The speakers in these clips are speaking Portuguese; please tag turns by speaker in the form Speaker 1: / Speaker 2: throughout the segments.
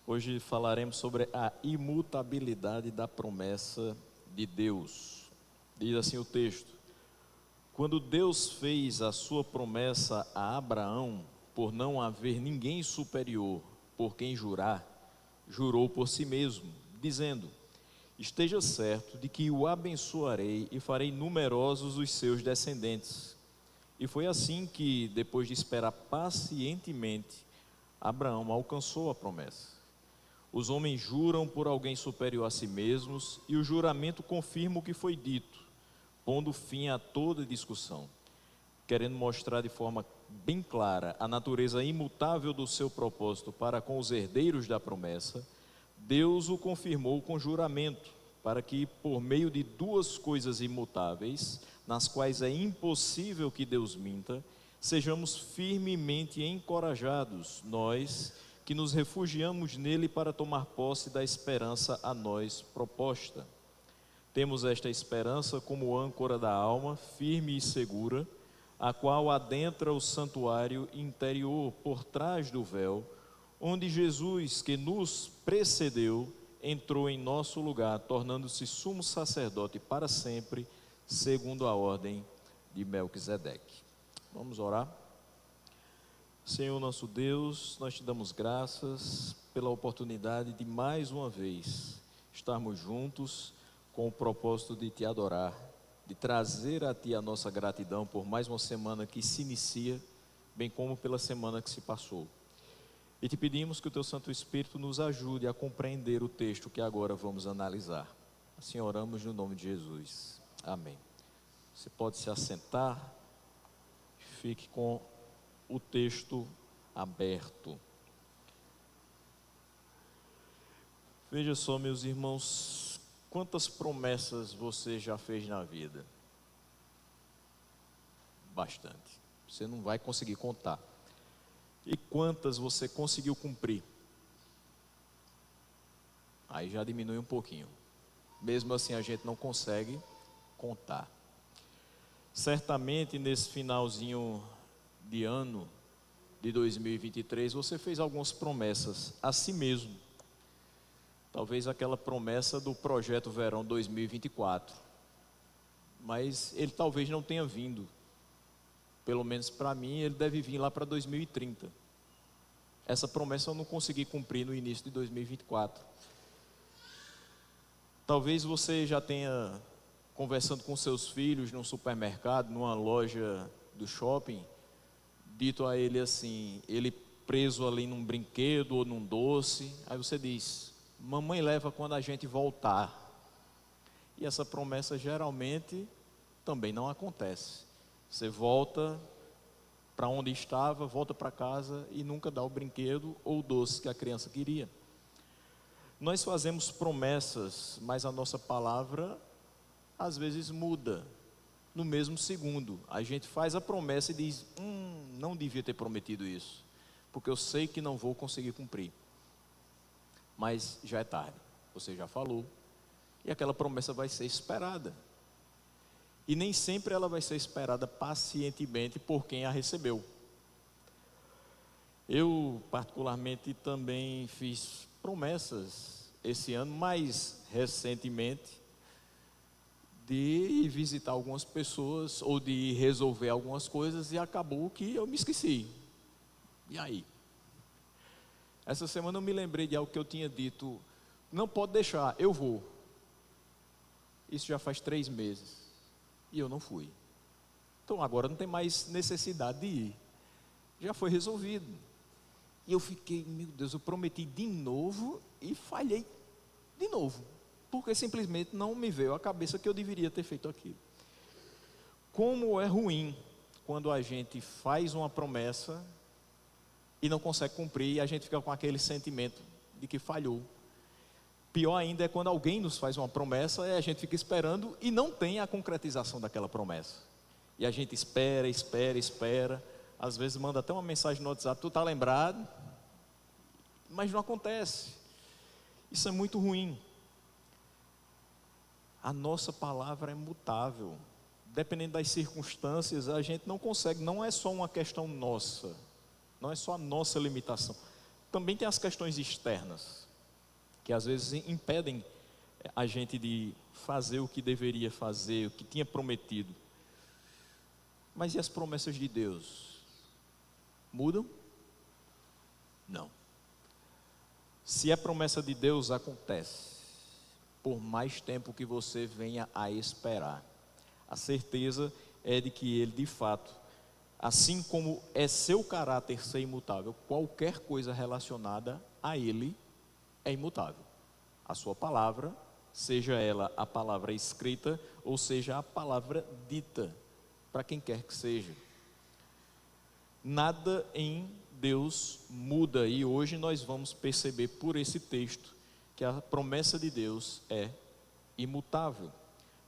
Speaker 1: Hoje falaremos sobre a imutabilidade da promessa de Deus. Diz assim o texto: quando Deus fez a sua promessa a Abraão, por não haver ninguém superior por quem jurar, jurou por si mesmo, dizendo: esteja certo de que o abençoarei e farei numerosos os seus descendentes. E foi assim que, depois de esperar pacientemente, Abraão alcançou a promessa. Os homens juram por alguém superior a si mesmos, e o juramento confirma o que foi dito, pondo fim a toda discussão. Querendo mostrar de forma bem clara a natureza imutável do seu propósito para com os herdeiros da promessa, Deus o confirmou com juramento, para que, por meio de duas coisas imutáveis, nas quais é impossível que Deus minta, sejamos firmemente encorajados, nós que nos refugiamos nele para tomar posse da esperança a nós proposta. Temos esta esperança como âncora da alma, firme e segura, a qual adentra o santuário interior por trás do véu, onde Jesus, que nos precedeu, entrou em nosso lugar, tornando-se sumo sacerdote para sempre, segundo a ordem de Melquisedeque. Vamos orar? Senhor nosso Deus, nós te damos graças pela oportunidade de mais uma vez estarmos juntos com o propósito de te adorar, de trazer a ti a nossa gratidão por mais uma semana que se inicia, bem como pela semana que se passou. E te pedimos que o teu Santo Espírito nos ajude a compreender o texto que agora vamos analisar. Assim oramos no nome de Jesus. Amém. Você pode se assentar, fique com o texto aberto. Veja só, meus irmãos, quantas promessas você já fez na vida? Bastante. Você não vai conseguir contar. E quantas você conseguiu cumprir? Aí já diminui um pouquinho. Mesmo assim a gente não consegue contar. Certamente nesse finalzinho de ano de 2023, você fez algumas promessas a si mesmo. Talvez aquela promessa do projeto Verão 2024. Mas ele talvez não tenha vindo. Pelo menos para mim, ele deve vir lá para 2030. Essa promessa eu não consegui cumprir no início de 2024. Talvez você já tenha, conversando com seus filhos num supermercado, numa loja do shopping, dito a ele assim, ele preso ali num brinquedo ou num doce, aí você diz: mamãe leva quando a gente voltar. E essa promessa geralmente também não acontece. Você volta para onde estava, volta para casa e nunca dá o brinquedo ou o doce que a criança queria. Nós fazemos promessas, mas a nossa palavra às vezes muda no mesmo segundo. A gente faz a promessa e diz: não devia ter prometido isso, porque eu sei que não vou conseguir cumprir. Mas já é tarde, você já falou, e aquela promessa vai ser esperada. E nem sempre ela vai ser esperada pacientemente por quem a recebeu. Eu particularmente também fiz promessas esse ano, mais recentemente, de ir visitar algumas pessoas ou de resolver algumas coisas, e acabou que eu me esqueci. E aí? Essa semana eu me lembrei de algo que eu tinha dito: não pode deixar, eu vou. Isso já faz 3 meses. E eu não fui. Então agora não tem mais necessidade de ir. Já foi resolvido. E eu fiquei, meu Deus, eu prometi de novo e falhei de novo. Porque simplesmente não me veio à cabeça que eu deveria ter feito aquilo. Como é ruim quando a gente faz uma promessa e não consegue cumprir, e a gente fica com aquele sentimento de que falhou. Pior ainda é quando alguém nos faz uma promessa e a gente fica esperando e não tem a concretização daquela promessa. E a gente espera, às vezes manda até uma mensagem no WhatsApp: tu está lembrado? Mas não acontece. Isso é muito ruim. A nossa palavra é mutável. Dependendo das circunstâncias, a gente não consegue. Não é só uma questão nossa. Não é só a nossa limitação. também tem as questões externas, que às vezes impedem a gente de fazer o que deveria fazer, o que tinha prometido. Mas e as promessas de Deus? Mudam? Não. Se a promessa de Deus acontece, por mais tempo que você venha a esperar, a certeza é de que Ele de fato, assim como é seu caráter ser imutável, qualquer coisa relacionada a Ele é imutável. A sua palavra, seja ela a palavra escrita ou seja a palavra dita, para quem quer que seja. Nada em Deus muda, e hoje nós vamos perceber por esse texto que a promessa de Deus é imutável.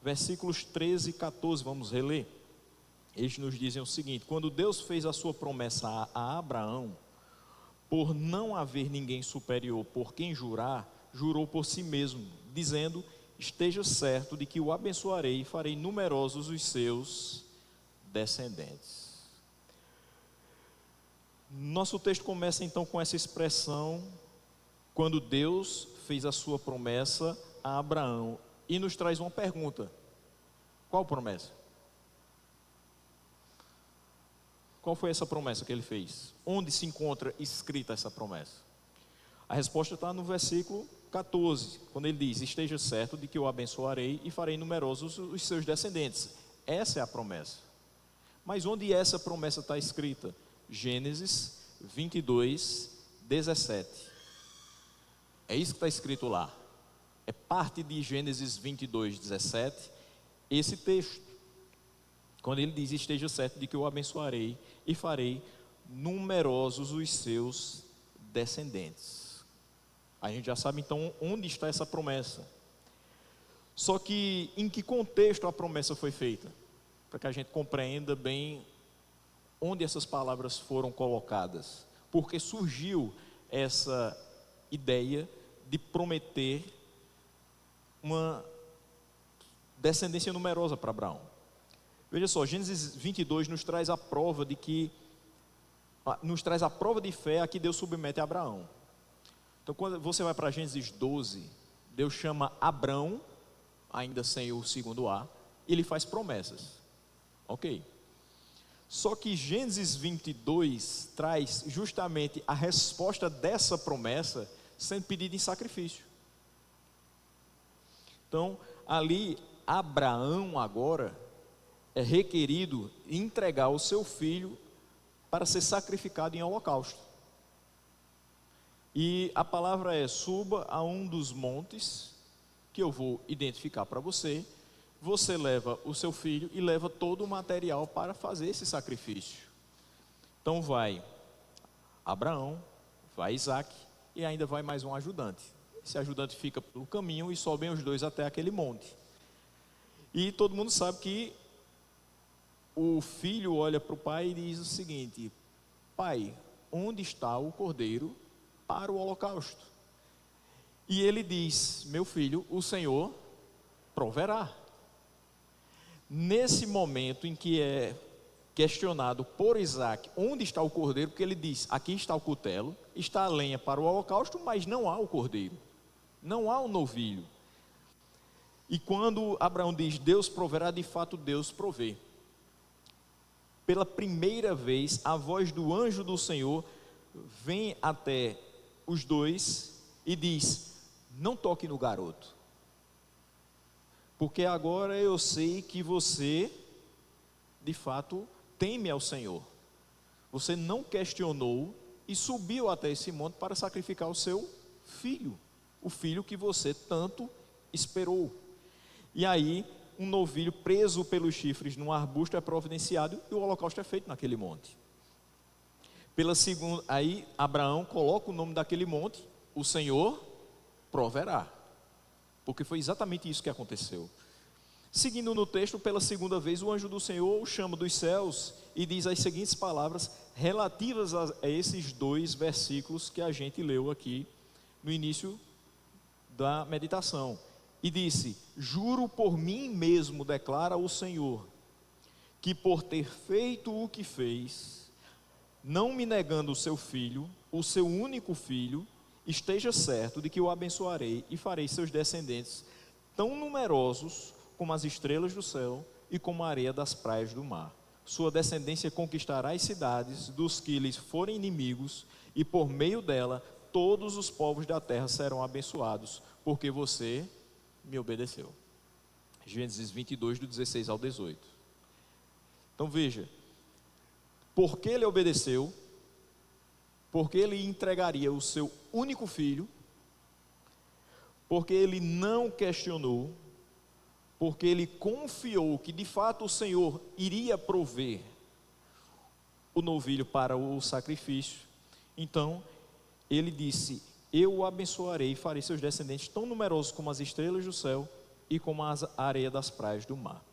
Speaker 1: Versículos 13 e 14, vamos reler. Eles nos dizem o seguinte: quando Deus fez a sua promessa a Abraão, por não haver ninguém superior por quem jurar, jurou por si mesmo, dizendo: esteja certo de que o abençoarei e farei numerosos os seus descendentes. Nosso texto começa então com essa expressão, quando Deus fez a sua promessa a Abraão, e nos traz uma pergunta: qual promessa? Qual foi essa promessa que ele fez? Onde se encontra escrita essa promessa? A resposta está no versículo 14, quando ele diz: esteja certo de que eu abençoarei e farei numerosos os seus descendentes. Essa é a promessa. Mas onde essa promessa está escrita? Gênesis 22, 17. É isso que está escrito lá. É parte de Gênesis 22, 17, esse texto. Quando ele diz: esteja certo de que eu abençoarei e farei numerosos os seus descendentes. A gente já sabe então onde está essa promessa. Só que em que contexto a promessa foi feita? Para que a gente compreenda bem onde essas palavras foram colocadas. Porque surgiu essa ideia de prometer uma descendência numerosa para Abraão. Veja só, Gênesis 22 nos traz a prova de fé a que Deus submete a Abraão. Então, quando você vai para Gênesis 12, Deus chama Abrão, ainda sem o segundo A, e ele faz promessas. Ok. Só que Gênesis 22 traz justamente a resposta dessa promessa sendo pedida em sacrifício. Então, ali, Abraão agora é requerido entregar o seu filho para ser sacrificado em holocausto. E a palavra é: suba a um dos montes que eu vou identificar para você. Você leva o seu filho e leva todo o material para fazer esse sacrifício. Então vai Abraão, vai Isaac e ainda vai mais um ajudante. Esse ajudante fica pelo caminho e sobem os dois até aquele monte. E todo mundo sabe que o filho olha para o pai e diz o seguinte: pai, onde está o cordeiro para o holocausto? E ele diz: meu filho, o Senhor proverá. Nesse momento em que é questionado por Isaac onde está o cordeiro, porque ele diz: aqui está o cutelo, está a lenha para o holocausto, mas não há o cordeiro, não há o novilho. E quando Abraão diz Deus proverá, de fato Deus provê. Pela primeira vez, a voz do anjo do Senhor vem até os dois e diz: não toque no garoto, porque agora eu sei que você, de fato, teme ao Senhor. Você não questionou e subiu até esse monte para sacrificar o seu filho, o filho que você tanto esperou. E aí, um novilho preso pelos chifres num arbusto é providenciado e o holocausto é feito naquele monte. Aí Abraão coloca o nome daquele monte: o Senhor proverá. Porque foi exatamente isso que aconteceu. Seguindo no texto, pela segunda vez, o anjo do Senhor o chama dos céus e diz as seguintes palavras relativas a esses dois versículos que a gente leu aqui no início da meditação. E disse: juro por mim mesmo, declara o Senhor, que por ter feito o que fez, não me negando o seu filho, o seu único filho, esteja certo de que o abençoarei e farei seus descendentes tão numerosos como as estrelas do céu e como a areia das praias do mar. Sua descendência conquistará as cidades dos que lhes forem inimigos, e por meio dela todos os povos da terra serão abençoados, porque você me obedeceu. Gênesis 22, do 16 ao 18. Então veja, porque ele obedeceu, porque ele entregaria o seu único filho, porque ele não questionou, porque ele confiou que de fato o Senhor iria prover o novilho para o sacrifício. Então ele disse: eu o abençoarei e farei seus descendentes tão numerosos como as estrelas do céu e como a areia das praias do mar.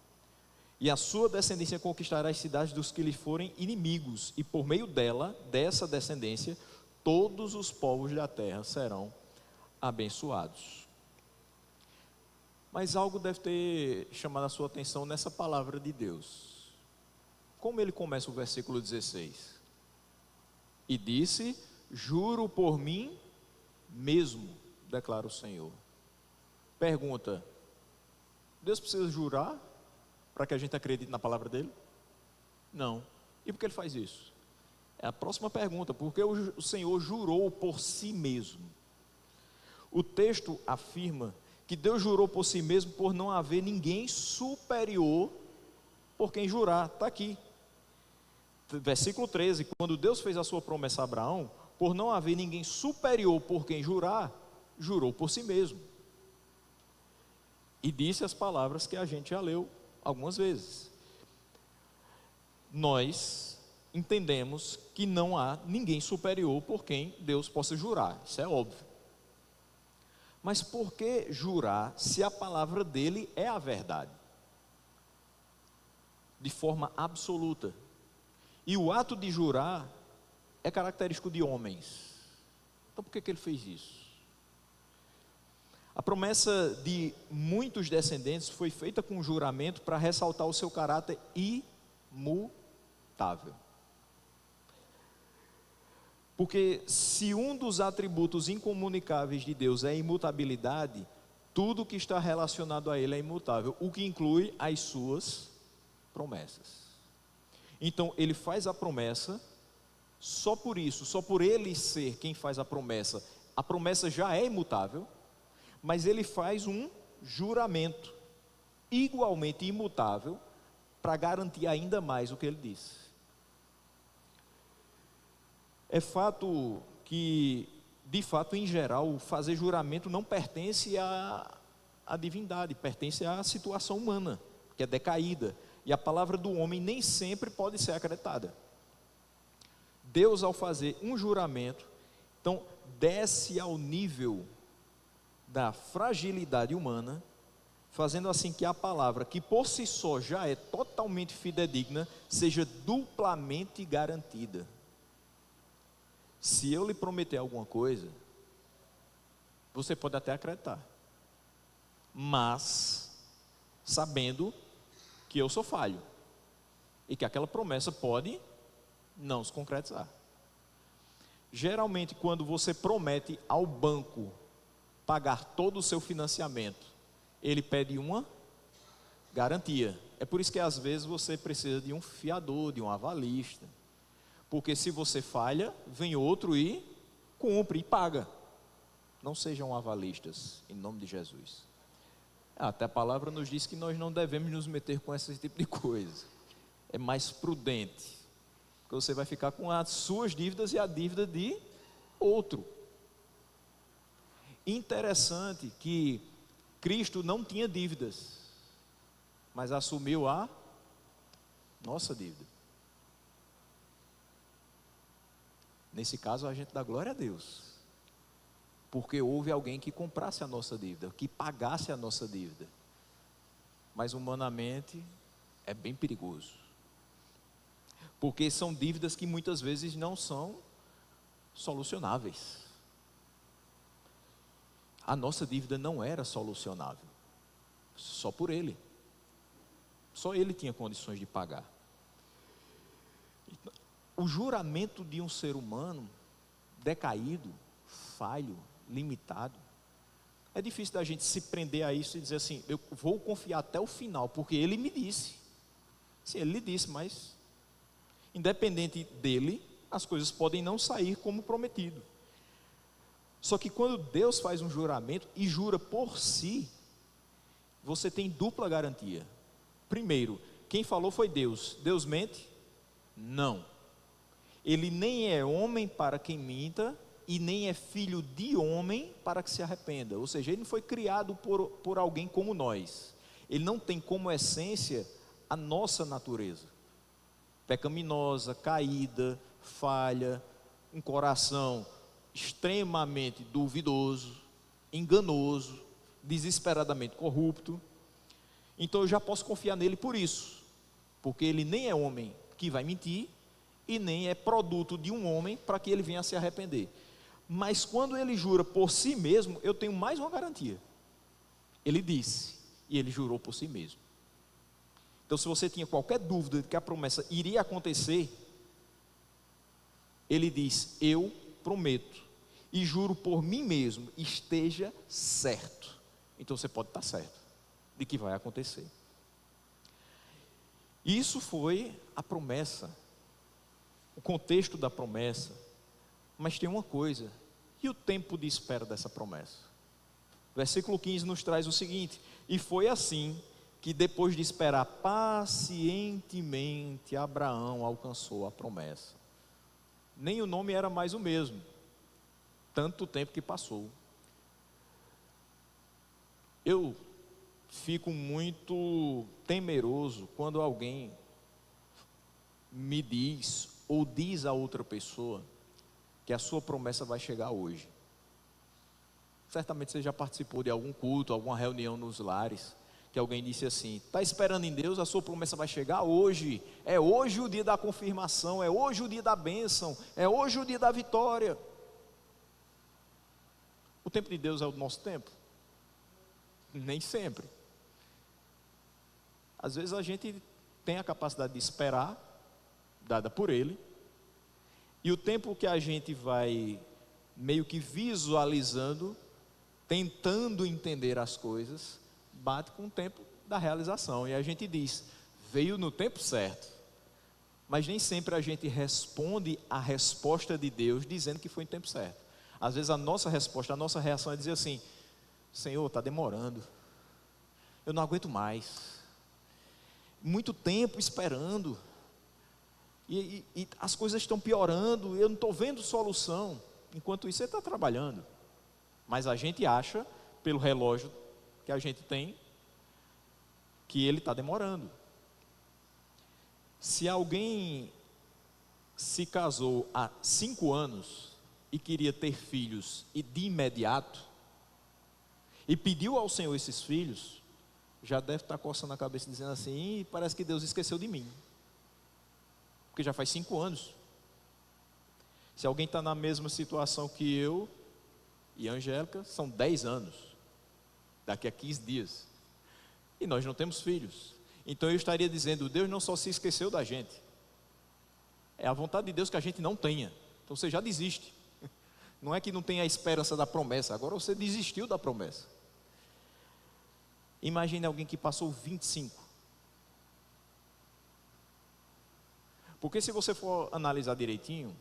Speaker 1: E a sua descendência conquistará as cidades dos que lhe forem inimigos, e por meio dela, dessa descendência, todos os povos da terra serão abençoados. Mas algo deve ter chamado a sua atenção nessa palavra de Deus. Como ele começa o versículo 16? E disse: juro por mim mesmo, declara o Senhor. Pergunta: Deus precisa jurar para que a gente acredite na palavra dele? Não. E por que ele faz isso? É a próxima pergunta. Porque o Senhor jurou por si mesmo. O texto afirma que Deus jurou por si mesmo por não haver ninguém superior por quem jurar. Está aqui. Versículo 13, quando Deus fez a sua promessa a Abraão, por não haver ninguém superior por quem jurar, jurou por si mesmo. E disse as palavras que a gente já leu algumas vezes. Nós entendemos que não há ninguém superior por quem Deus possa jurar, isso é óbvio. Mas por que jurar se a palavra dele é a verdade? De forma absoluta. E o ato de jurar é característico de homens. Então por que ele fez isso? A promessa de muitos descendentes foi feita com juramento para ressaltar o seu caráter imutável. Porque se um dos atributos incomunicáveis de Deus é a imutabilidade, tudo que está relacionado a ele é imutável, o que inclui as suas promessas. Então ele faz a promessa, só por isso, só por ele ser quem faz a promessa já é imutável, mas ele faz um juramento igualmente imutável para garantir ainda mais o que ele disse. É fato que, de fato, em geral, o fazer juramento não pertence à divindade, pertence à situação humana, que é decaída, e a palavra do homem nem sempre pode ser acreditada. Deus, ao fazer um juramento, então desce ao nível da fragilidade humana, fazendo assim que a palavra, que por si só já é totalmente fidedigna, seja duplamente garantida. Se eu lhe prometer alguma coisa, você pode até acreditar, mas sabendo que eu sou falho e que aquela promessa pode não se concretizar. Geralmente, quando você promete ao banco pagar todo o seu financiamento, ele pede uma garantia. É por isso que às vezes você precisa de um fiador, de um avalista. Porque se você falha, vem outro e cumpre e paga. Não sejam avalistas, em nome de Jesus. Até a palavra nos diz que nós não devemos nos meter com esse tipo de coisa. É mais prudente, porque você vai ficar com as suas dívidas e a dívida de outro. Interessante que Cristo não tinha dívidas, mas assumiu a nossa dívida. Nesse caso, a gente dá glória a Deus, porque houve alguém que comprasse a nossa dívida, que pagasse a nossa dívida. Mas humanamente é bem perigoso, porque são dívidas que muitas vezes não são solucionáveis. A nossa dívida não era solucionável, só por ele. Só ele tinha condições de pagar. o juramento de um ser humano decaído, falho, limitado, é difícil da gente se prender a isso e dizer assim, eu vou confiar até o final, porque ele me disse. Sim, ele lhe disse, mas independente dele, as coisas podem não sair como prometido. Só que quando Deus faz um juramento e jura por si, você tem dupla garantia. Primeiro, quem falou foi Deus. Deus mente? Não. Ele nem é homem para que minta, e nem é filho de homem para que se arrependa. Ou seja, ele não foi criado por alguém como nós. Ele não tem como essência a nossa natureza pecaminosa, caída, falha, um coração extremamente duvidoso, enganoso, desesperadamente corrupto. Então eu já posso confiar nele por isso, porque ele nem é homem que vai mentir, e nem é produto de um homem para que ele venha a se arrepender. Mas quando ele jura por si mesmo, eu tenho mais uma garantia. Ele disse, e ele jurou por si mesmo. Então se você tinha qualquer dúvida de que a promessa iria acontecer, ele diz, eu prometo, e juro por mim mesmo, esteja certo. Então você pode estar certo de que vai acontecer. Isso foi a promessa, o contexto da promessa. Mas tem uma coisa, e o tempo de espera dessa promessa? Versículo 15 nos traz o seguinte: e foi assim que depois de esperar pacientemente, Abraão alcançou a promessa. Nem o nome era mais o mesmo, tanto tempo que passou. Eu fico muito temeroso quando alguém me diz, ou diz a outra pessoa, que a sua promessa vai chegar hoje. Certamente você já participou de algum culto, alguma reunião nos lares, que alguém disse assim, está esperando em Deus, a sua promessa vai chegar hoje, é hoje o dia da confirmação, é hoje o dia da bênção, é hoje o dia da vitória. O tempo de Deus é o nosso tempo? Nem sempre. Às vezes a gente tem a capacidade de esperar, dada por Ele, e o tempo que a gente vai meio que visualizando, tentando entender as coisas, bate com o tempo da realização. E a gente diz, veio no tempo certo. Mas nem sempre a gente responde a resposta de Deus dizendo que foi no tempo certo. Às vezes a nossa resposta, a nossa reação é dizer assim, Senhor, está demorando. Eu não aguento mais. Muito tempo esperando. E as coisas estão piorando, eu não estou vendo solução. Enquanto isso, você está trabalhando. Mas a gente acha, pelo relógio que a gente tem, que ele está demorando. Se alguém se casou há 5 anos e queria ter filhos e de imediato, e pediu ao Senhor esses filhos, já deve estar coçando a cabeça dizendo assim, parece que Deus esqueceu de mim. Porque já faz 5 anos. Se alguém está na mesma situação que eu e a Angélica, são 10 anos. Daqui a 15 dias. E nós não temos filhos. Então eu estaria dizendo, Deus não só se esqueceu da gente. É a vontade de Deus que a gente não tenha. Então você já desiste. Não é que não tenha a esperança da promessa, agora você desistiu da promessa. Imagine alguém que passou 25. Porque se você for analisar direitinho,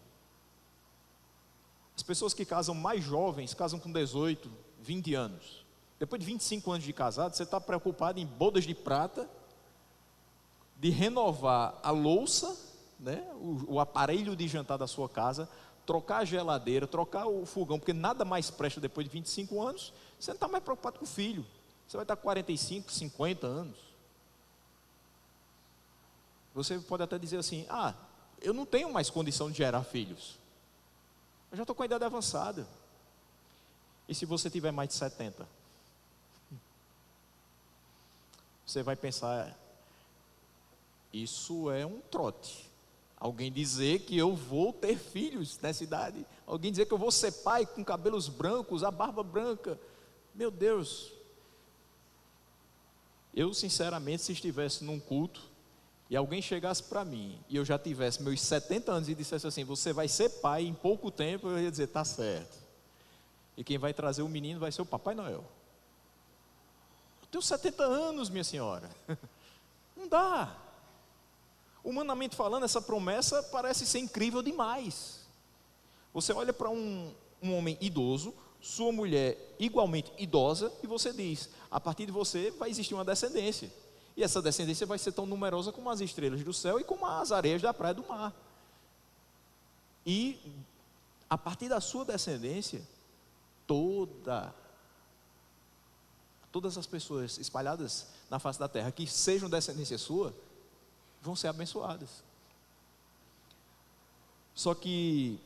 Speaker 1: as pessoas que casam mais jovens, casam com 18, 20 anos. Depois de 25 anos de casado, você está preocupado em bodas de prata, de renovar a louça, né, o aparelho de jantar da sua casa, trocar a geladeira, trocar o fogão, porque nada mais presta depois de 25 anos, você não está mais preocupado com o filho. Você vai estar com 45, 50 anos. Você pode até dizer assim, eu não tenho mais condição de gerar filhos. Eu já estou com a idade avançada. E se você tiver mais de 70? Você vai pensar, isso é um trote. Alguém dizer que eu vou ter filhos nessa idade. Alguém dizer que eu vou ser pai com cabelos brancos, a barba branca. Meu Deus. Eu sinceramente, se estivesse num culto, e alguém chegasse para mim, e eu já tivesse meus 70 anos e dissesse assim, você vai ser pai em pouco tempo, eu ia dizer, tá certo. E quem vai trazer o menino vai ser o Papai Noel. Eu tenho 70 anos, minha senhora. Não dá. Humanamente falando, essa promessa parece ser incrível demais. Você olha para um homem idoso, sua mulher igualmente idosa, e você diz, a partir de você vai existir uma descendência. E essa descendência vai ser tão numerosa como as estrelas do céu e como as areias da praia do mar. E a partir da sua descendência, todas as pessoas espalhadas na face da terra que sejam descendência sua, vão ser abençoadas. Só que,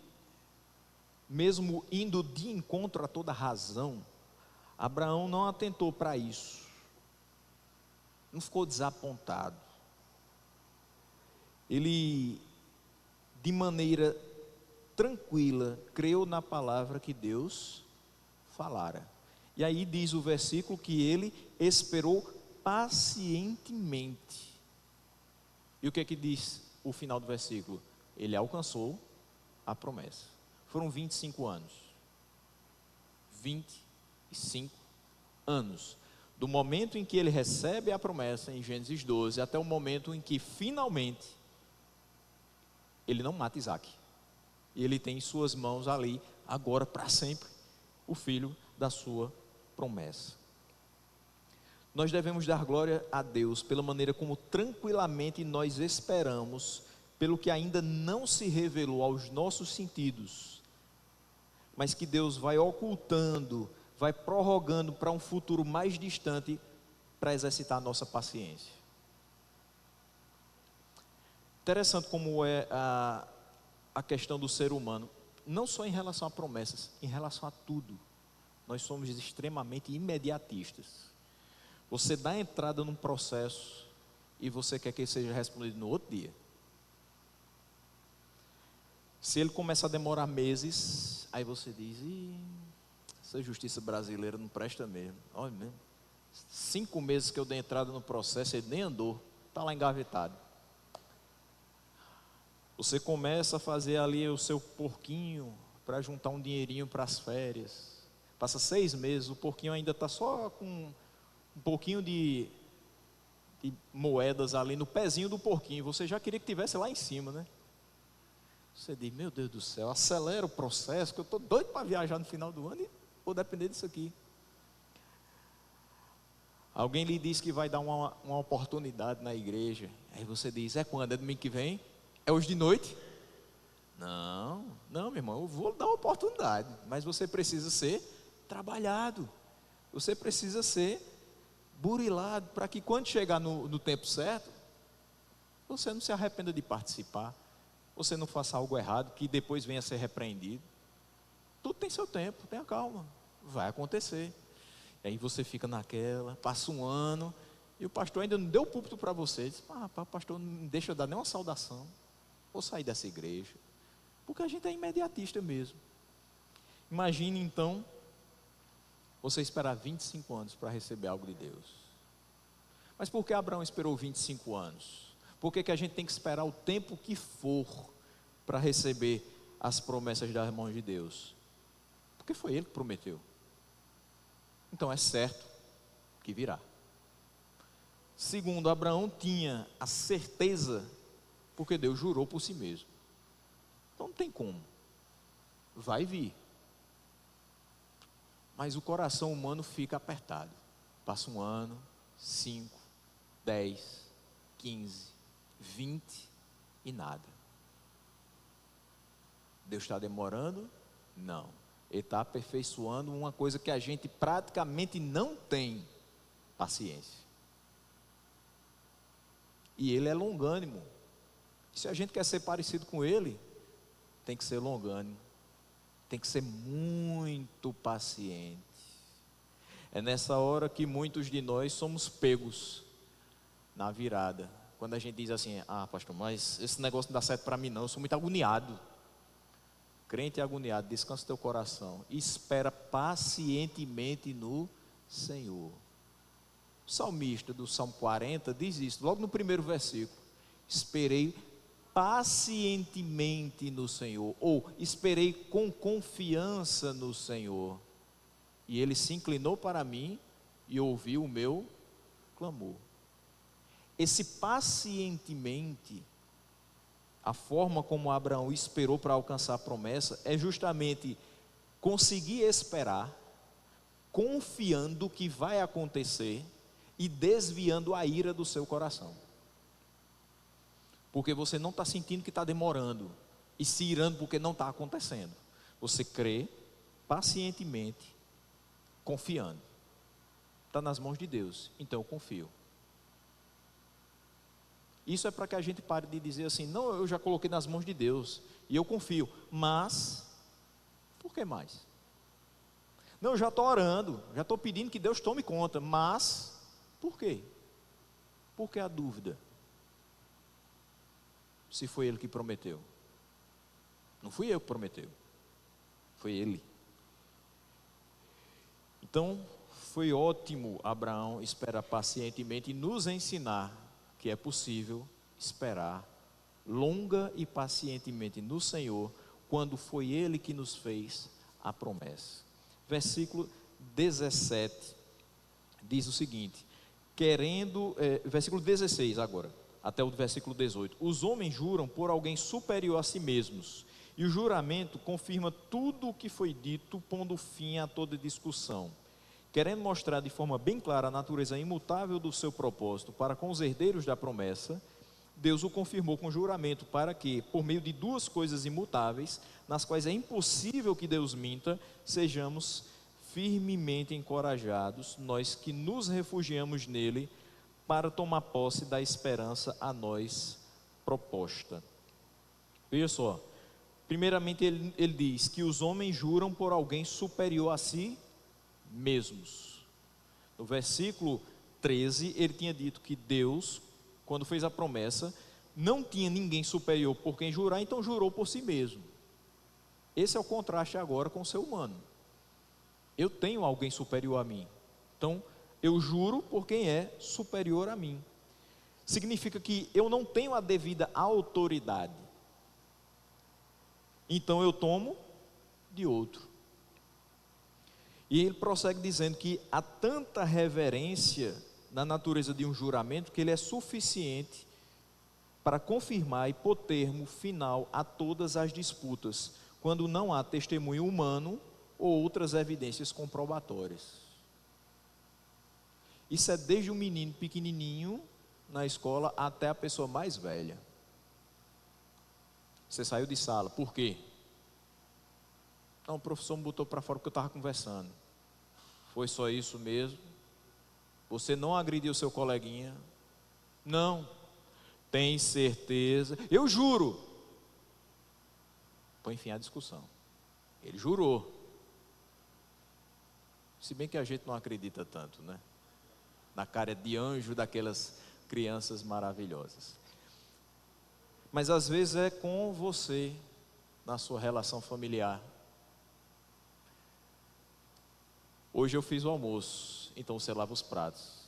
Speaker 1: mesmo indo de encontro a toda razão, Abraão não atentou para isso, não ficou desapontado. Ele, de maneira tranquila, creu na palavra que Deus falara. E aí diz o versículo que ele esperou pacientemente. E o que é que diz o final do versículo? Ele alcançou a promessa. Foram 25 anos. 25 anos. Do momento em que ele recebe a promessa, em Gênesis 12, até o momento em que finalmente ele não mata Isaac. E ele tem em suas mãos ali, agora para sempre, o filho da sua promessa. Nós devemos dar glória a Deus pela maneira como tranquilamente nós esperamos, pelo que ainda não se revelou aos nossos sentidos, mas que Deus vai ocultando, vai prorrogando para um futuro mais distante, para exercitar a nossa paciência. Interessante como é a questão do ser humano, não só em relação a promessas, em relação a tudo. Nós somos extremamente imediatistas. Você dá entrada num processo e você quer que ele seja respondido no outro dia. Se ele começa a demorar meses, aí você diz, essa justiça brasileira não presta mesmo. Olha mesmo, 5 meses que eu dei entrada no processo, ele nem andou, está lá engavetado. Você começa a fazer ali o seu porquinho para juntar um dinheirinho para as férias. Passa 6 meses, o porquinho ainda está só com um pouquinho de moedas ali no pezinho do porquinho. Você já queria que tivesse lá em cima, né? Você diz, meu Deus do céu, acelera o processo, que eu estou doido para viajar no final do ano e vou depender disso aqui. Alguém lhe diz que vai dar uma oportunidade na igreja. Aí você diz, é quando? É domingo que vem? É hoje de noite? Não, meu irmão, eu vou dar uma oportunidade, mas você precisa ser trabalhado, você precisa ser burilado, para que quando chegar no tempo certo, você não se arrependa de participar, você não faça algo errado, que depois venha a ser repreendido. Tudo tem seu tempo, tenha calma, vai acontecer. E aí você fica naquela, passa um ano, e o pastor ainda não deu púlpito para você, diz, pastor, não deixa eu dar nenhuma saudação, vou sair dessa igreja, porque a gente é imediatista mesmo. Imagine então, você esperar 25 anos para receber algo de Deus. Mas por que Abraão esperou 25 anos? Por que a gente tem que esperar o tempo que for para receber as promessas das mãos de Deus? Porque foi Ele que prometeu. Então é certo que virá. Segundo, Abraão tinha a certeza, porque Deus jurou por si mesmo. Então não tem como. Vai vir. Mas o coração humano fica apertado. Passa um ano, 5, 10, 15, 20 e nada. Deus está demorando? Não. Ele está aperfeiçoando uma coisa que a gente praticamente não tem paciência. E Ele é longânimo. Se a gente quer ser parecido com Ele, tem que ser longânimo. Tem que ser muito paciente. É nessa hora que muitos de nós somos pegos na virada. Quando a gente diz assim, pastor, mas esse negócio não dá certo para mim não, eu sou muito agoniado. Crente agoniado, descansa teu coração. Espera pacientemente no Senhor. O salmista do Salmo 40 diz isso, logo no primeiro versículo. esperei pacientemente no Senhor, ou esperei com confiança no Senhor, e Ele se inclinou para mim e ouviu o meu clamor. Esse pacientemente, a forma como Abraão esperou para alcançar a promessa, é justamente conseguir esperar, confiando que vai acontecer e desviando a ira do seu coração. Porque você não está sentindo que está demorando e se irando porque não está acontecendo. Você crê pacientemente, confiando. Está nas mãos de Deus, então eu confio. Isso é para que a gente pare de dizer assim, não, eu já coloquei nas mãos de Deus e eu confio, mas por que mais? Não, eu já estou orando, já estou pedindo que Deus tome conta, mas por quê? Por que a dúvida? Se foi Ele que prometeu. Não fui eu que prometeu, foi Ele. Então, foi ótimo Abraão esperar pacientemente e nos ensinar que é possível esperar longa e pacientemente no Senhor, quando foi Ele que nos fez a promessa. Versículo 17 diz o seguinte, versículo 16 agora, até o versículo 18. Os homens juram por alguém superior a si mesmos, e o juramento confirma tudo o que foi dito, pondo fim a toda discussão. Querendo mostrar de forma bem clara a natureza imutável do seu propósito para com os herdeiros da promessa, Deus o confirmou com juramento para que, por meio de duas coisas imutáveis, nas quais é impossível que Deus minta, sejamos firmemente encorajados, nós que nos refugiamos nele, para tomar posse da esperança a nós proposta. Veja só, primeiramente ele diz que os homens juram por alguém superior a si mesmos. No versículo 13, ele tinha dito que Deus, quando fez a promessa, não tinha ninguém superior por quem jurar, então jurou por si mesmo. Esse é o contraste agora com o ser humano. Eu tenho alguém superior a mim, então eu juro por quem é superior a mim. Significa que eu não tenho a devida autoridade, então eu tomo de outro. E ele prossegue dizendo que há tanta reverência na natureza de um juramento que ele é suficiente para confirmar e pôr termo final a todas as disputas, quando não há testemunho humano ou outras evidências comprobatórias. Isso é desde o menino pequenininho na escola até a pessoa mais velha. Você saiu de sala, por quê? Não, o professor me botou para fora porque eu estava conversando. Foi só isso mesmo? Você não agrediu seu coleguinha? Não. Tem certeza? Eu juro. Põe fim à discussão. Ele jurou. Se bem que a gente não acredita tanto, né? Na cara de anjo daquelas crianças maravilhosas. Mas às vezes é com você, na sua relação familiar. Hoje eu fiz o almoço, então você lava os pratos.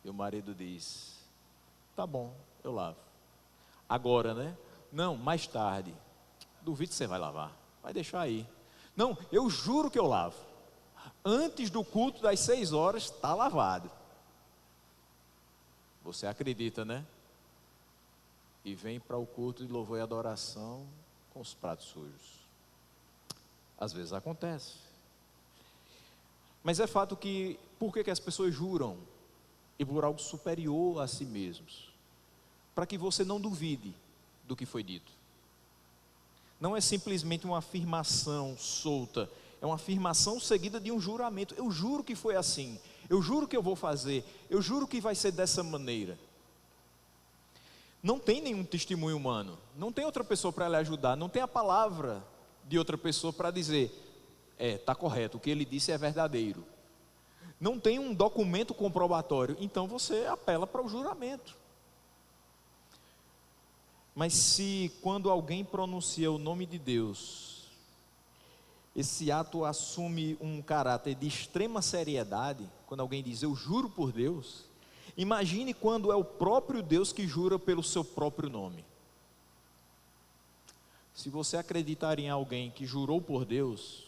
Speaker 1: E o marido diz, tá bom, eu lavo. Agora, né? Não, mais tarde. Duvido que você vai lavar, vai deixar aí. Não, eu juro que eu lavo. Antes do culto das 6 horas, está lavado. Você acredita, né? E vem para o culto de louvor e adoração com os pratos sujos. Às vezes acontece. Mas é fato que, por que as pessoas juram? E por algo superior a si mesmos. Para que você não duvide do que foi dito. Não é simplesmente uma afirmação solta, é uma afirmação seguida de um juramento. Eu juro que foi assim, eu juro que eu vou fazer, eu juro que vai ser dessa maneira. Não tem nenhum testemunho humano, não tem outra pessoa para lhe ajudar, não tem a palavra de outra pessoa para dizer, está correto, o que ele disse é verdadeiro. Não tem um documento comprobatório, então você apela para o juramento. Mas se quando alguém pronuncia o nome de Deus, esse ato assume um caráter de extrema seriedade, quando alguém diz eu juro por Deus, Imagine quando é o próprio Deus que jura pelo seu próprio nome. Se você acreditar em alguém que jurou por Deus,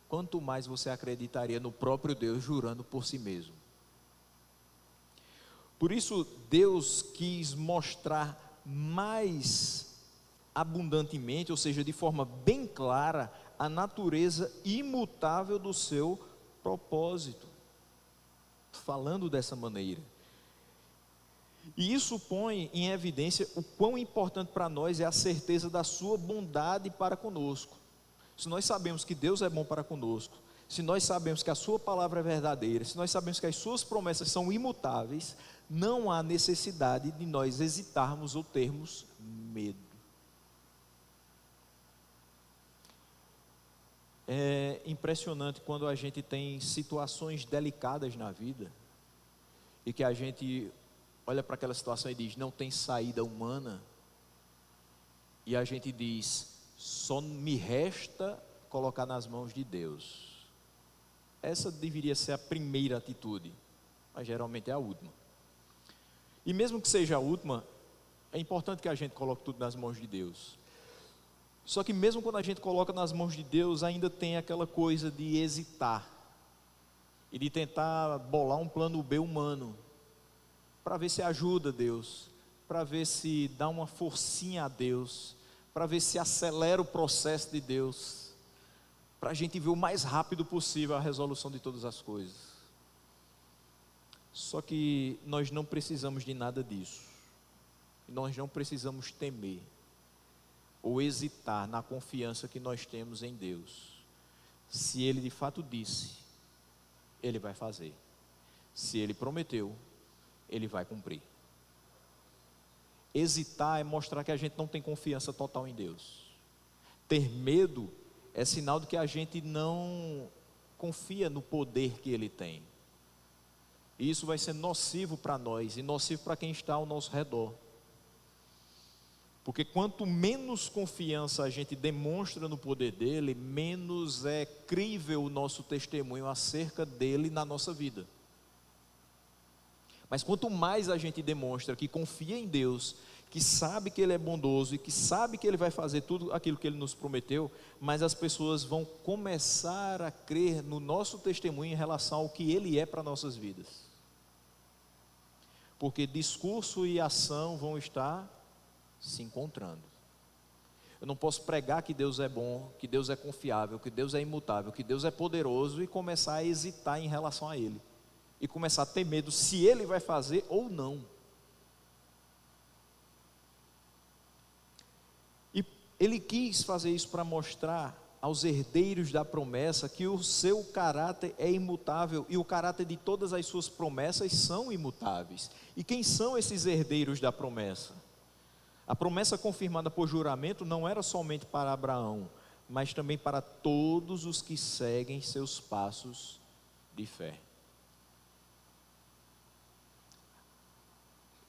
Speaker 1: quanto mais você acreditaria no próprio Deus jurando por si mesmo. Por isso, Deus quis mostrar mais abundantemente, ou seja, de forma bem clara, a natureza imutável do seu propósito, falando dessa maneira. E isso põe em evidência o quão importante para nós é a certeza da sua bondade para conosco. Se nós sabemos que Deus é bom para conosco, se nós sabemos que a sua palavra é verdadeira, se nós sabemos que as suas promessas são imutáveis, não há necessidade de nós hesitarmos ou termos medo. É impressionante quando a gente tem situações delicadas na vida e que a gente olha para aquela situação e diz, não tem saída humana, e a gente diz, só me resta colocar nas mãos de Deus. Essa deveria ser a primeira atitude, mas geralmente é a última. E mesmo que seja a última, é importante que a gente coloque tudo nas mãos de Deus. Só que mesmo quando a gente coloca nas mãos de Deus, ainda tem aquela coisa de hesitar e de tentar bolar um plano B humano, para ver se ajuda Deus, para ver se dá uma forcinha a Deus, para ver se acelera o processo de Deus, para a gente ver o mais rápido possível a resolução de todas as coisas. Só que nós não precisamos de nada disso, nós não precisamos temer, ou hesitar na confiança que nós temos em Deus. Se Ele de fato disse, Ele vai fazer. Se Ele prometeu, Ele vai cumprir. Hesitar é mostrar que a gente não tem confiança total em Deus. Ter medo é sinal de que a gente não confia no poder que Ele tem. E isso vai ser nocivo para nós e nocivo para quem está ao nosso redor. Porque quanto menos confiança a gente demonstra no poder dele, menos é crível o nosso testemunho acerca dele na nossa vida. Mas quanto mais a gente demonstra que confia em Deus, que sabe que Ele é bondoso e que sabe que Ele vai fazer tudo aquilo que Ele nos prometeu, mais as pessoas vão começar a crer no nosso testemunho em relação ao que Ele é para nossas vidas. Porque discurso e ação vão estar se encontrando. Eu não posso pregar que Deus é bom, que Deus é confiável, que Deus é imutável, que Deus é poderoso e começar a hesitar em relação a Ele. E começar a ter medo se Ele vai fazer ou não. E Ele quis fazer isso para mostrar aos herdeiros da promessa que o seu caráter é imutável e o caráter de todas as suas promessas são imutáveis. E quem são esses herdeiros da promessa? A promessa confirmada por juramento não era somente para Abraão, mas também para todos os que seguem seus passos de fé.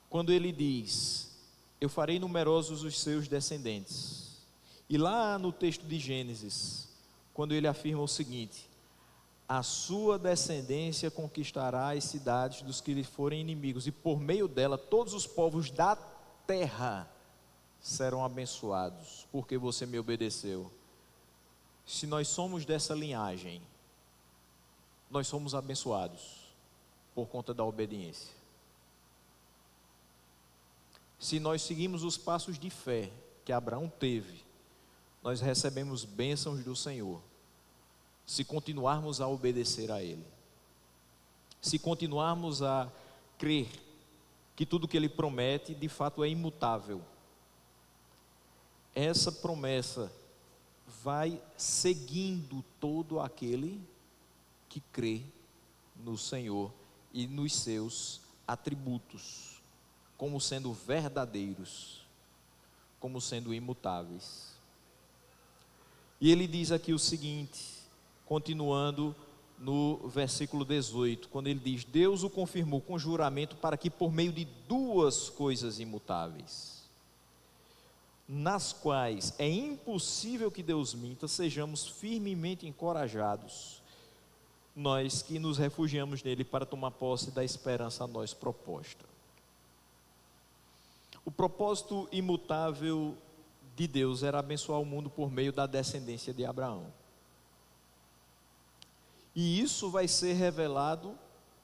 Speaker 1: Quando ele diz, eu farei numerosos os seus descendentes. E lá no texto de Gênesis, quando ele afirma o seguinte, a sua descendência conquistará as cidades dos que lhe forem inimigos, e por meio dela todos os povos da terra serão abençoados, porque você me obedeceu. Se nós somos dessa linhagem, nós somos abençoados por conta da obediência. Se nós seguimos os passos de fé que Abraão teve, nós recebemos bênçãos do Senhor, se continuarmos a obedecer a Ele, se continuarmos a crer que tudo que Ele promete de fato é imutável. Essa promessa vai seguindo todo aquele que crê no Senhor e nos seus atributos, como sendo verdadeiros, como sendo imutáveis. E ele diz aqui o seguinte, continuando no versículo 18, quando ele diz, Deus o confirmou com juramento para que por meio de duas coisas imutáveis, nas quais é impossível que Deus minta, sejamos firmemente encorajados nós que nos refugiamos nele para tomar posse da esperança a nós proposta. O propósito imutável de Deus era abençoar o mundo por meio da descendência de Abraão. E isso vai ser revelado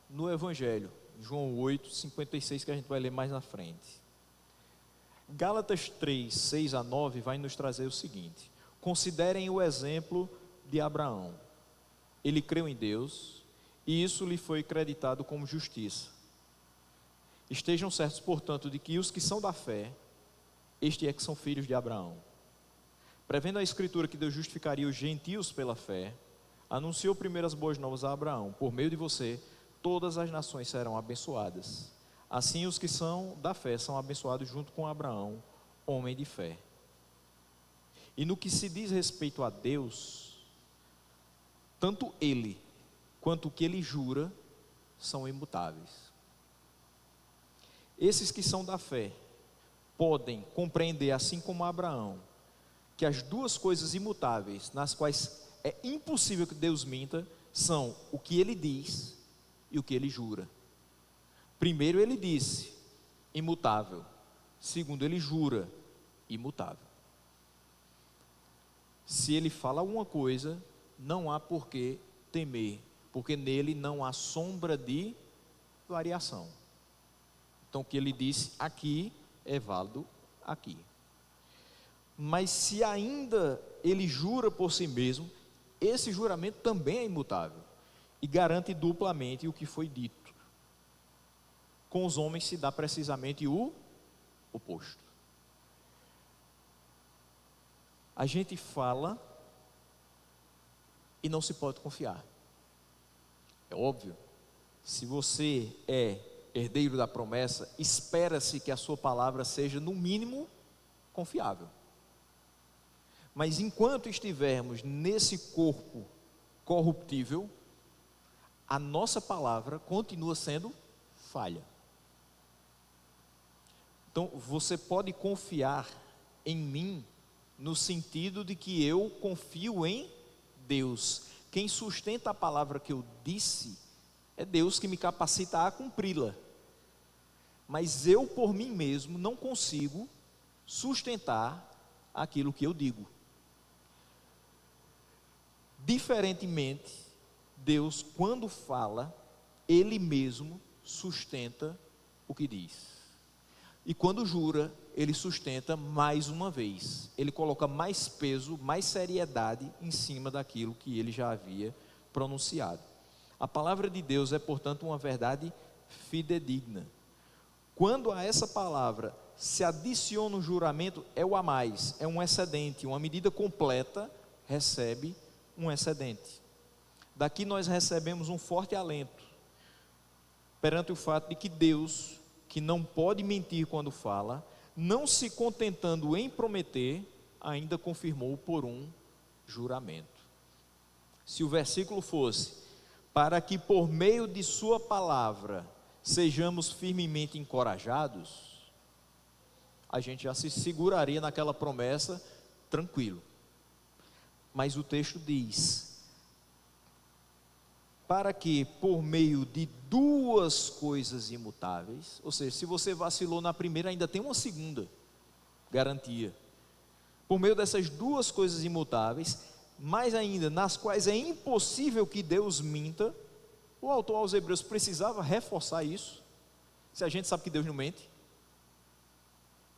Speaker 1: no Evangelho, João 8, 56, que a gente vai ler mais na frente. Gálatas 3, 6 a 9 vai nos trazer o seguinte: considerem o exemplo de Abraão. Ele creu em Deus e isso lhe foi creditado como justiça. Estejam certos, portanto, de que os que são da fé, estes é que são filhos de Abraão. Prevendo a Escritura que Deus justificaria os gentios pela fé, anunciou primeiro as boas novas a Abraão: por meio de você, todas as nações serão abençoadas. Assim, os que são da fé são abençoados junto com Abraão, homem de fé. E no que se diz respeito a Deus, tanto ele quanto o que ele jura são imutáveis. Esses que são da fé podem compreender, assim como Abraão, que as duas coisas imutáveis, nas quais é impossível que Deus minta, são o que ele diz e o que ele jura. Primeiro ele disse, imutável. Segundo, ele jura, imutável. Se ele fala alguma coisa, não há por que temer, porque nele não há sombra de variação. Então o que ele disse aqui é válido aqui. Mas se ainda ele jura por si mesmo, esse juramento também é imutável e garante duplamente o que foi dito. Com os homens se dá precisamente o oposto. A gente fala e não se pode confiar. É óbvio, se você é herdeiro da promessa, espera-se que a sua palavra seja no mínimo confiável. Mas enquanto estivermos nesse corpo corruptível, a nossa palavra continua sendo falha. Então você pode confiar em mim no sentido de que eu confio em Deus. Quem sustenta a palavra que eu disse é Deus, que me capacita a cumpri-la. Mas eu por mim mesmo não consigo sustentar aquilo que eu digo. Diferentemente, Deus, quando fala, Ele mesmo sustenta o que diz. E quando jura, Ele sustenta mais uma vez. Ele coloca mais peso, mais seriedade em cima daquilo que Ele já havia pronunciado. A palavra de Deus é, portanto, uma verdade fidedigna. Quando a essa palavra se adiciona um juramento, é o a mais, é um excedente. Uma medida completa recebe um excedente. Daqui nós recebemos um forte alento perante o fato de que Deus, que não pode mentir quando fala, não se contentando em prometer, ainda confirmou por um juramento. Se o versículo fosse, para que por meio de sua palavra sejamos firmemente encorajados, a gente já se seguraria naquela promessa tranquilo. Mas o texto diz, para que por meio de duas coisas imutáveis, ou seja, se você vacilou na primeira, ainda tem uma segunda garantia. Por meio dessas duas coisas imutáveis, mais ainda, nas quais é impossível que Deus minta, o autor aos Hebreus precisava reforçar isso. Se a gente sabe que Deus não mente?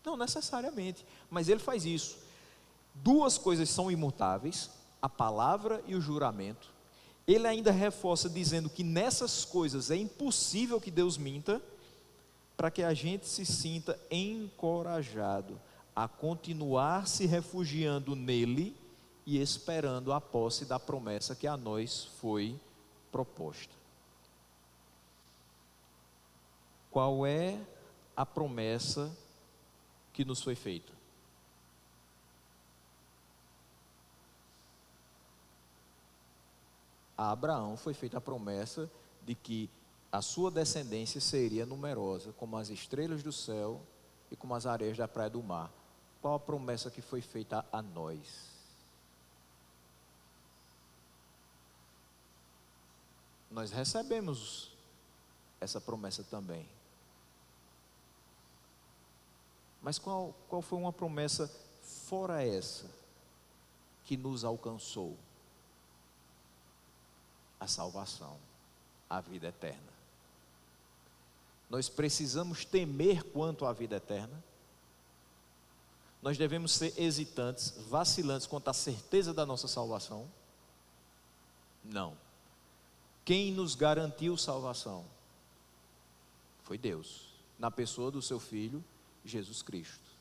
Speaker 1: Não necessariamente, mas ele faz isso. Duas coisas são imutáveis, a palavra e o juramento. Ele ainda reforça dizendo que nessas coisas é impossível que Deus minta, para que a gente se sinta encorajado a continuar se refugiando nele e esperando a posse da promessa que a nós foi proposta. Qual é a promessa que nos foi feita? A Abraão foi feita a promessa de que a sua descendência seria numerosa, como as estrelas do céu e como as areias da praia do mar. Qual a promessa que foi feita a nós? nós recebemos essa promessa também. Mas qual foi uma promessa fora essa que nos alcançou? A salvação, a vida eterna. Nós precisamos temer quanto à vida eterna? Nós devemos ser hesitantes, vacilantes quanto à certeza da nossa salvação? Não. Quem nos garantiu salvação? Foi Deus, na pessoa do seu Filho, Jesus Cristo.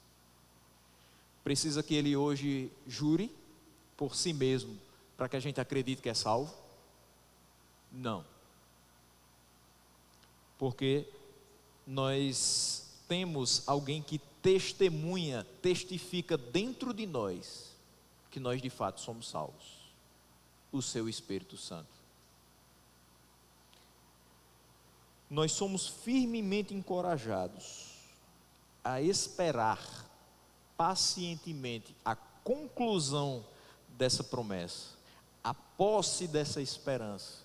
Speaker 1: Precisa que Ele hoje jure por si mesmo, para que a gente acredite que é salvo? Não. Porque nós temos alguém que testemunha, testifica dentro de nós, que nós de fato somos salvos. O seu Espírito Santo. Nós somos firmemente encorajados a esperar pacientemente a conclusão dessa promessa, a posse dessa esperança,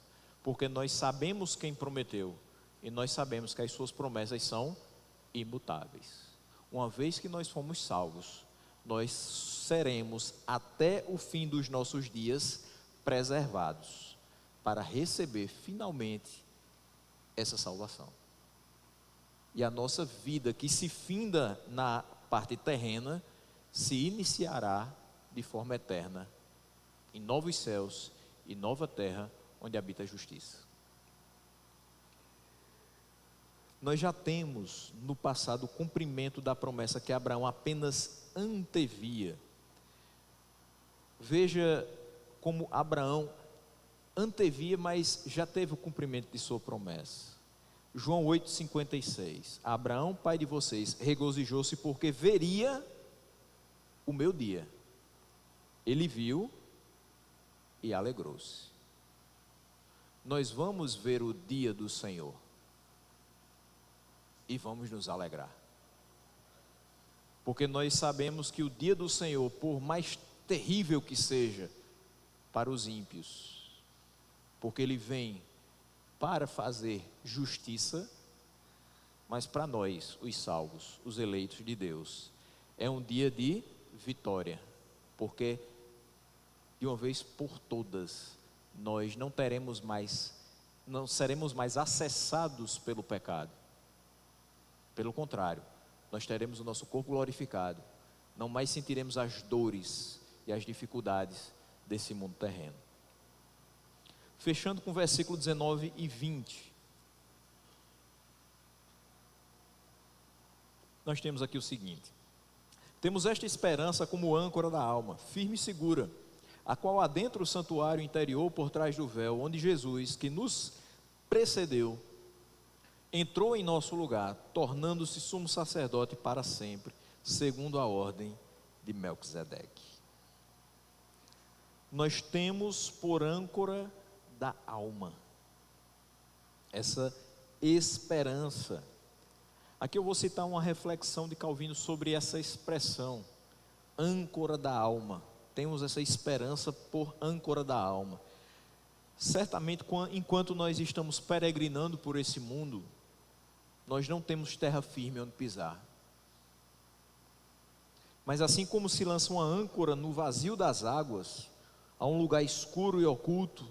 Speaker 1: porque nós sabemos quem prometeu e nós sabemos que as suas promessas são imutáveis. Uma vez que nós fomos salvos, nós seremos até o fim dos nossos dias preservados para receber finalmente essa salvação. E a nossa vida, que se finda na parte terrena, se iniciará de forma eterna em novos céus e nova terra, onde habita a justiça. Nós já temos no passado o cumprimento da promessa que Abraão apenas antevia. Veja como Abraão antevia, mas já teve o cumprimento de sua promessa. João 8,56. Abraão, pai de vocês, regozijou-se porque veria o meu dia. Ele viu e alegrou-se. Nós vamos ver o dia do Senhor e vamos nos alegrar, porque nós sabemos que o dia do Senhor, por mais terrível que seja para os ímpios, porque ele vem para fazer justiça, mas para nós, os salvos, os eleitos de Deus, é um dia de vitória, porque de uma vez por todas nós não seremos mais acessados pelo pecado. Pelo contrário, nós teremos o nosso corpo glorificado, não mais sentiremos as dores e as dificuldades desse mundo terreno. Fechando com o versículo 19 e 20. Nós temos aqui o seguinte: temos esta esperança como âncora da alma, firme e segura, a qual adentra o santuário interior por trás do véu, onde Jesus, que nos precedeu, entrou em nosso lugar, tornando-se sumo sacerdote para sempre, segundo a ordem de Melquisedeque. Nós temos por âncora da alma essa esperança. Aqui eu vou citar uma reflexão de Calvino sobre essa expressão, âncora da alma. Temos essa esperança por âncora da alma. Certamente, enquanto nós estamos peregrinando por esse mundo, nós não temos terra firme onde pisar. Mas assim como se lança uma âncora no vazio das águas, a um lugar escuro e oculto,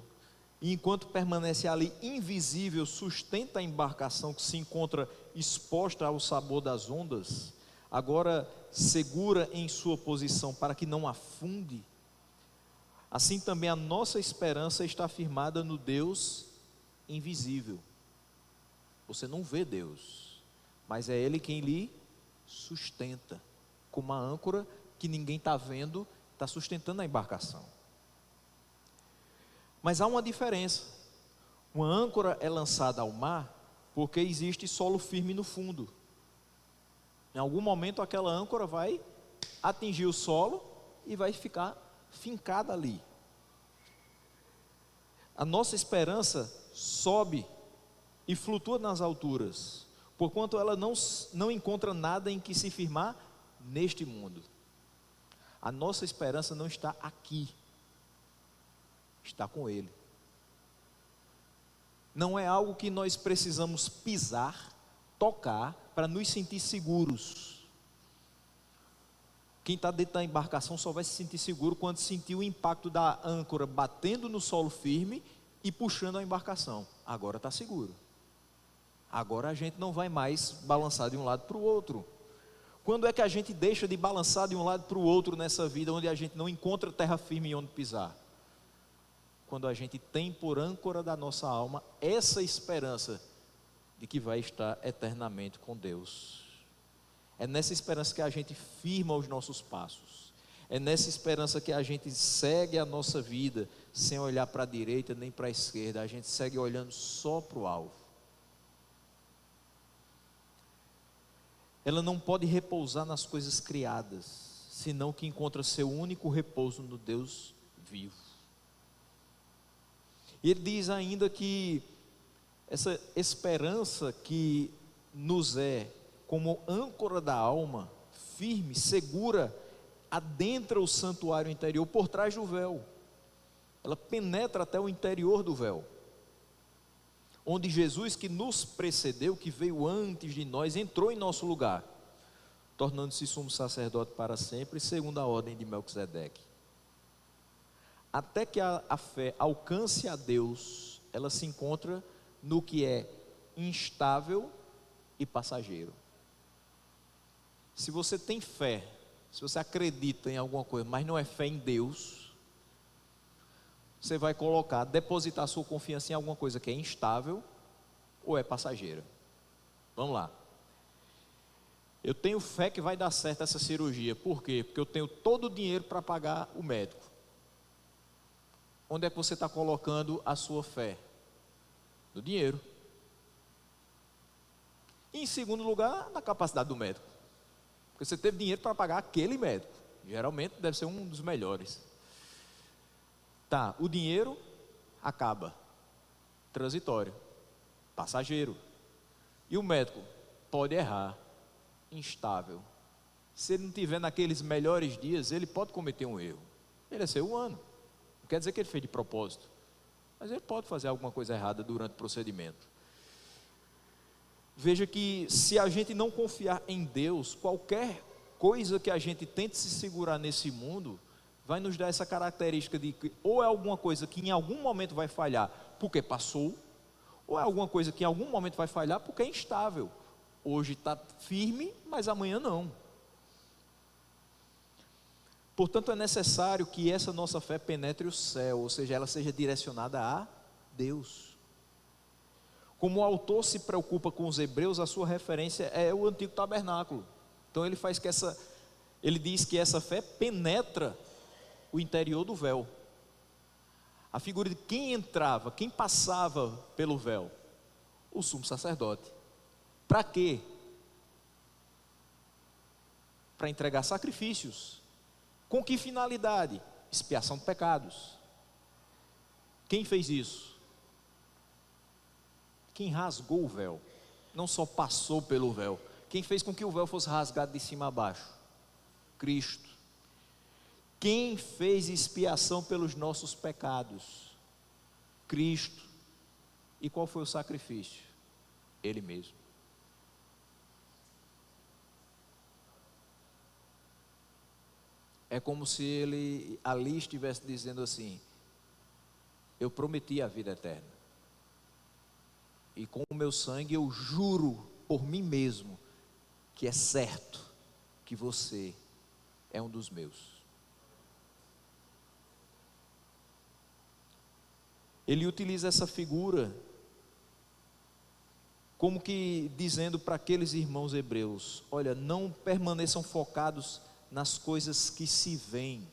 Speaker 1: e enquanto permanece ali invisível, sustenta a embarcação que se encontra exposta ao sabor das ondas, agora segura em sua posição para que não afunde, assim também a nossa esperança está firmada no Deus invisível. Você não vê Deus, mas é Ele quem lhe sustenta, com uma âncora que ninguém está vendo, está sustentando a embarcação. Mas há uma diferença. Uma âncora é lançada ao mar porque existe solo firme no fundo. Em algum momento aquela âncora vai atingir o solo e vai ficar fincada ali. A nossa esperança sobe e flutua nas alturas, porquanto ela não encontra nada em que se firmar neste mundo. A nossa esperança não está aqui, está com Ele. não é algo que nós precisamos pisar, tocar, para nos sentir seguros. Quem está dentro da embarcação só vai se sentir seguro quando sentir o impacto da âncora batendo no solo firme e puxando a embarcação. Agora está seguro. Agora a gente não vai mais balançar de um lado para o outro. Quando é que a gente deixa de balançar de um lado para o outro nessa vida, onde a gente não encontra terra firme onde pisar? Quando a gente tem por âncora da nossa alma essa esperança de que vai estar eternamente com Deus. É nessa esperança que a gente firma os nossos passos. É nessa esperança que a gente segue a nossa vida, sem olhar para a direita nem para a esquerda. A gente segue olhando só para o alvo. Ela não pode repousar nas coisas criadas, senão que encontra seu único repouso no Deus vivo. E ele diz ainda que essa esperança que nos é como âncora da alma, firme, segura, adentra o santuário interior por trás do véu. Ela penetra até o interior do véu, onde Jesus, que nos precedeu, que veio antes de nós, entrou em nosso lugar, tornando-se sumo sacerdote para sempre, segundo a ordem de Melquisedeque. Até que a fé alcance a Deus, ela se encontra no que é instável e passageiro. Se você tem fé, se você acredita em alguma coisa, mas não é fé em Deus, você vai depositar sua confiança em alguma coisa que é instável ou é passageira. Vamos lá. Eu tenho fé que vai dar certo essa cirurgia. Por quê? Porque eu tenho todo o dinheiro para pagar o médico. Onde é que você está colocando a sua fé? No dinheiro. E em segundo lugar, na capacidade do médico. Porque você teve dinheiro para pagar aquele médico. Geralmente deve ser um dos melhores. Tá, o dinheiro acaba. Transitório. Passageiro. E o médico pode errar. Instável. Se ele não tiver naqueles melhores dias, ele pode cometer um erro. Ele é ser humano. Não quer dizer que ele fez de propósito. Mas ele pode fazer alguma coisa errada durante o procedimento. Veja que se a gente não confiar em Deus, qualquer coisa que a gente tente se segurar nesse mundo, vai nos dar essa característica de que ou é alguma coisa que em algum momento vai falhar porque passou, ou é alguma coisa que em algum momento vai falhar porque é instável. Hoje está firme, mas amanhã não. Portanto, é necessário que essa nossa fé penetre o céu, ou seja, ela seja direcionada a Deus. Como o autor se preocupa com os hebreus, a sua referência é o antigo tabernáculo. Então ele diz que essa fé penetra o interior do véu. A figura de quem entrava, quem passava pelo véu? O sumo sacerdote. Para quê? Para entregar sacrifícios. Com que finalidade? Expiação de pecados. Quem fez isso? Quem rasgou o véu, não só passou pelo véu, quem fez com que o véu fosse rasgado de cima a baixo? Cristo. Quem fez expiação pelos nossos pecados? Cristo. E qual foi o sacrifício? Ele mesmo. É como se ele ali estivesse dizendo assim: eu prometi a vida eterna. E com o meu sangue eu juro por mim mesmo que é certo que você é um dos meus. Ele utiliza essa figura como que dizendo para aqueles irmãos hebreus: olha, não permaneçam focados nas coisas que se veem,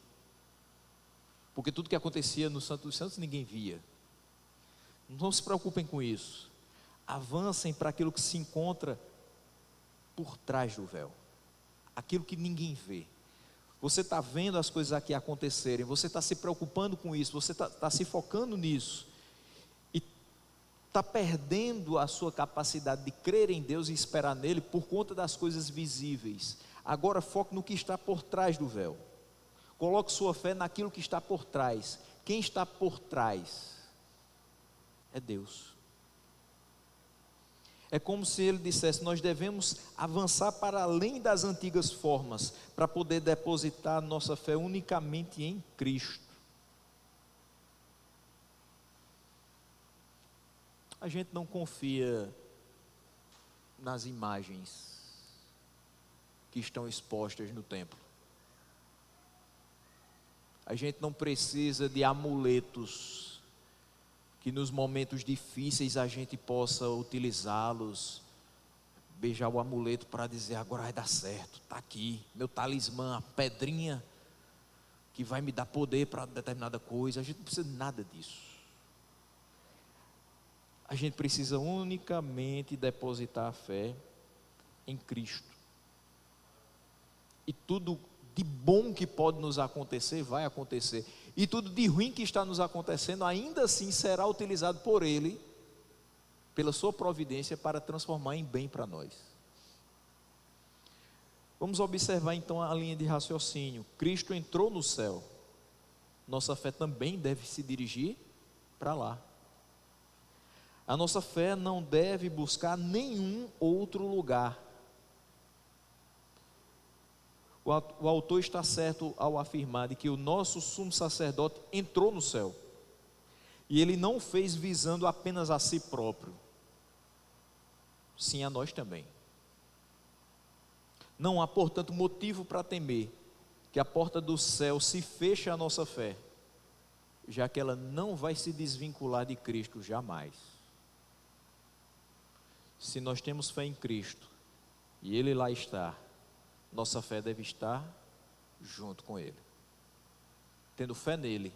Speaker 1: porque tudo que acontecia no Santo dos Santos ninguém via. Não se preocupem com isso. Avancem para aquilo que se encontra por trás do véu, aquilo que ninguém vê. Você está vendo as coisas aqui acontecerem, você está se preocupando com isso, você está se focando nisso, e está perdendo a sua capacidade de crer em Deus e esperar nele por conta das coisas visíveis. Agora foque no que está por trás do véu. Coloque sua fé naquilo que está por trás. Quem está por trás? É Deus. É como se ele dissesse: nós devemos avançar para além das antigas formas, para poder depositar nossa fé unicamente em Cristo. A gente não confia nas imagens que estão expostas no templo. A gente não precisa de amuletos que nos momentos difíceis a gente possa utilizá-los, beijar o amuleto para dizer: agora vai dar certo, está aqui, meu talismã, a pedrinha que vai me dar poder para determinada coisa. A gente não precisa de nada disso. A gente precisa unicamente depositar a fé em Cristo. E tudo de bom que pode nos acontecer, vai acontecer. E tudo de ruim que está nos acontecendo, ainda assim será utilizado por Ele, pela sua providência, para transformar em bem para nós. Vamos observar então a linha de raciocínio. Cristo entrou no céu. Nossa fé também deve se dirigir para lá. A nossa fé não deve buscar nenhum outro lugar. O autor está certo ao afirmar de que o nosso sumo sacerdote entrou no céu. E ele não fez visando apenas a si próprio, sim a nós também. Não há, portanto, motivo para temer que a porta do céu se feche à nossa fé, já que ela não vai se desvincular de Cristo jamais. Se nós temos fé em Cristo e Ele lá está, nossa fé deve estar junto com Ele. Tendo fé nele,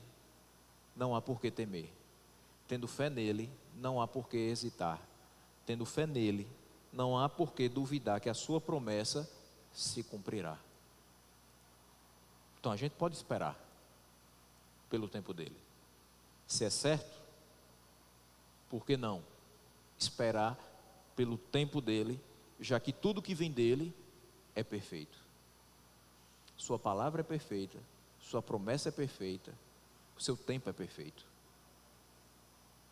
Speaker 1: não há por que temer. Tendo fé nele, não há por que hesitar. Tendo fé nele, não há por que duvidar que a sua promessa se cumprirá. Então a gente pode esperar pelo tempo dele. Se é certo, por que não esperar pelo tempo dele, já que tudo que vem dele é perfeito. Sua palavra é perfeita, sua promessa é perfeita, o seu tempo é perfeito.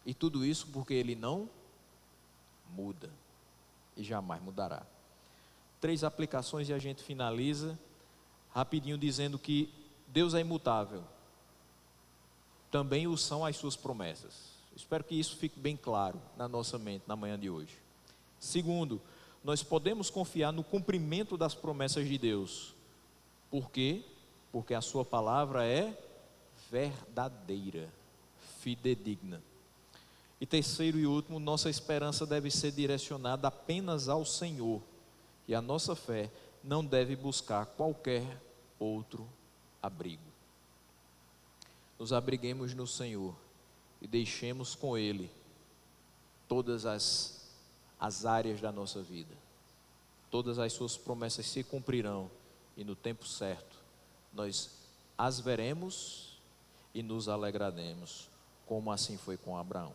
Speaker 1: E tudo isso porque ele não muda e jamais mudará. 3 aplicações e a gente finaliza rapidinho dizendo que Deus é imutável. Também o são as suas promessas. Espero que isso fique bem claro na nossa mente na manhã de hoje. Segundo, nós podemos confiar no cumprimento das promessas de Deus. Por quê? Porque a sua palavra é verdadeira, fidedigna. E terceiro e último, nossa esperança deve ser direcionada apenas ao Senhor. E a nossa fé não deve buscar qualquer outro abrigo. Nos abriguemos no Senhor e deixemos com Ele todas as áreas da nossa vida. Todas as suas promessas se cumprirão e no tempo certo nós as veremos e nos alegraremos, como assim foi com Abraão.